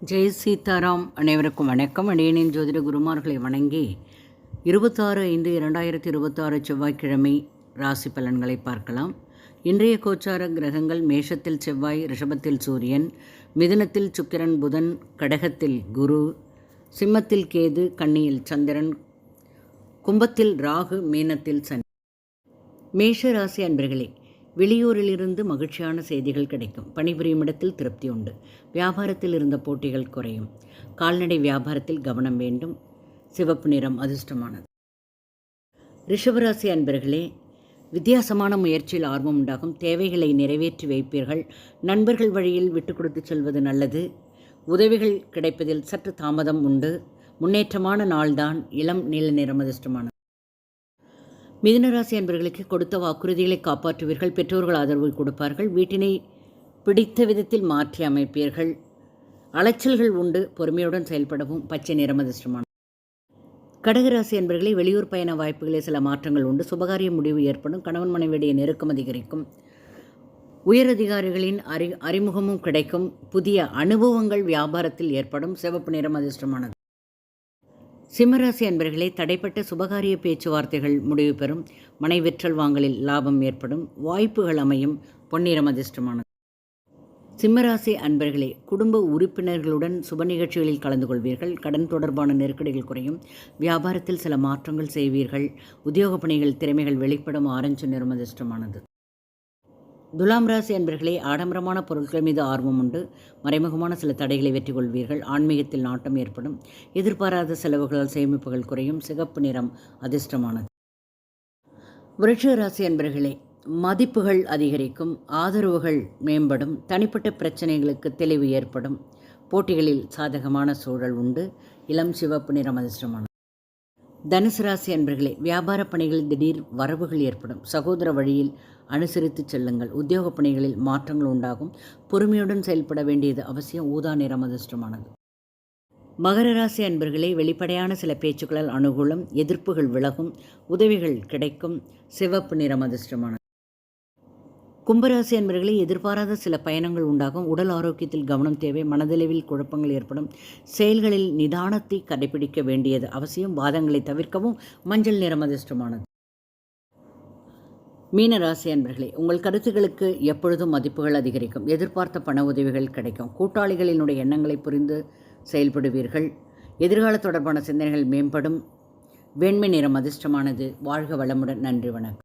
ஜெய் சீதாராம். அனைவருக்கும் வணக்கம். அடியனின் ஜோதிட குருமார்களை வணங்கி 26/5/2026 செவ்வாய்க்கிழமை ராசி பலன்களை பார்க்கலாம். இன்றைய கோச்சார கிரகங்கள்: மேஷத்தில் செவ்வாய், ரிஷபத்தில் சூரியன், மிதுனத்தில் சுக்கிரன், புதன், கடகத்தில் குரு, சிம்மத்தில் கேது, கன்னியில் சந்திரன், கும்பத்தில் ராகு, மீனத்தில் சனி. மேஷ ராசி அன்பர்களே, வெளியூரிலிருந்து மகிழ்ச்சியான செய்திகள் கிடைக்கும். பணிபுரியும் இடத்தில் திருப்தி உண்டு. வியாபாரத்தில் இருந்த போட்டிகள் குறையும். கால்நடை வியாபாரத்தில் கவனம் வேண்டும். சிவப்பு நிறம் அதிர்ஷ்டமானது. ரிஷபராசி அன்பர்களே, வித்தியாசமான முயற்சியில் ஆர்வம் உண்டாகும். தேவைகளை நிறைவேற்றி வைப்பீர்கள். நண்பர்கள் வழியில் விட்டு கொடுத்து செல்வது நல்லது. உதவிகள் கிடைப்பதில் சற்று தாமதம் உண்டு. முன்னேற்றமான நாள்தான். இளம் நீல நிறம் அதிர்ஷ்டமானது. மிதுனராசி அன்பர்களுக்கு கொடுத்த வாக்குறுதிகளை காப்பாற்றுவீர்கள். பெற்றோர்கள் ஆதரவு கொடுப்பார்கள். வீட்டினை பிடித்த விதத்தில் மாற்றி அமைப்பீர்கள். அலைச்சல்கள் உண்டு. பொறுமையுடன் செயல்படவும். பச்சை நிறம் அதிர்ஷ்டமானது. கடகராசி அன்பர்களே, வெளியூர் பயண வாய்ப்புகளில் சில மாற்றங்கள் உண்டு. சுபகாரிய முடிவு ஏற்படும். கணவன் மனைவியுடைய நெருக்கம் அதிகரிக்கும். உயரதிகாரிகளின் அறிமுகமும் கிடைக்கும். புதிய அனுபவங்கள் வியாபாரத்தில் ஏற்படும். சிவப்பு நிறம் அதிர்ஷ்டமானது. சிம்மராசி அன்பர்களே, தடைப்பட்ட சுபகாரிய பேச்சுவார்த்தைகள் முடிவு பெறும். மனை விற்றல் வாங்கலில் லாபம் ஏற்படும். வாய்ப்புகள் அமையும். பொன்னிறம் அதிர்ஷ்டமானது. சிம்மராசி அன்பர்களே, குடும்ப உறுப்பினர்களுடன் சுப நிகழ்ச்சிகளில் கலந்து கொள்வீர்கள். கடன் தொடர்பான நெருக்கடிகள் குறையும். வியாபாரத்தில் சில மாற்றங்கள் செய்வீர்கள். உத்தியோக பணிகள் திறமைகள் வெளிப்படும். ஆரஞ்சு நிறம் அதிர்ஷ்டமானது. துலாம் ராசி அன்பர்களே, ஆடம்பரமான பொருட்கள் மீது ஆர்வம் உண்டு. மறைமுகமான சில தடைகளை வெற்றி கொள்வீர்கள். ஆன்மீகத்தில் நாட்டம் ஏற்படும். எதிர்பாராத செலவுகளால் சேமிப்புகள் குறையும். சிகப்பு நிறம் அதிர்ஷ்டமானது. விருச்சிக ராசி அன்பர்களே, மதிப்புகள் அதிகரிக்கும். ஆதரவுகள் மேம்படும். தனிப்பட்ட பிரச்சனைகளுக்கு தெளிவு ஏற்படும். போட்டிகளில் சாதகமான சூழல் உண்டு. இளம் சிவப்பு நிறம் அதிர்ஷ்டமானது. தனுசு ராசி அன்பர்களே, வியாபார பணிகளில் திடீர் வரவுகள் ஏற்படும். சகோதர வழியில் அனுசரித்து செல்லுங்கள். உத்தியோக பணிகளில் மாற்றங்கள் உண்டாகும். பொறுமையுடன் செயல்பட வேண்டியது அவசியம். ஊதா நிறம் அதிர்ஷ்டமானது. மகர ராசி அன்பர்களே, வெளிப்படையான சில பேச்சுக்களால் அனுகூலம். எதிர்ப்புகள் விலகும். உதவிகள் கிடைக்கும். சிவப்பு நிறம் அதிர்ஷ்டமானது. கும்பராசி அன்பர்களே, எதிர்பாராத சில பயணங்கள் உண்டாகும். உடல் ஆரோக்கியத்தில் கவனம் தேவை. மனதளவில் குழப்பங்கள் ஏற்படும். செயல்களில் நிதானத்தை கடைபிடிக்க வேண்டியது அவசியம். வாதங்களை தவிர்க்கவும். மஞ்சள் நிறம் அதிர்ஷ்டமானது. மீன ராசி அன்பர்களே, உங்கள் கருத்துக்களுக்கு எப்பொழுதும் மதிப்புகள் அதிகரிக்கும். எதிர்பார்த்த பண உதவிகள் கிடைக்கும். கூட்டாளிகளினுடைய எண்ணங்களை புரிந்து செயல்படுவீர்கள். எதிர்கால தொடர்பான சிந்தனைகள் மேம்படும். வெண்மை நிறம் அதிர்ஷ்டமானது. வாழ்க வளமுடன். நன்றி, வணக்கம்.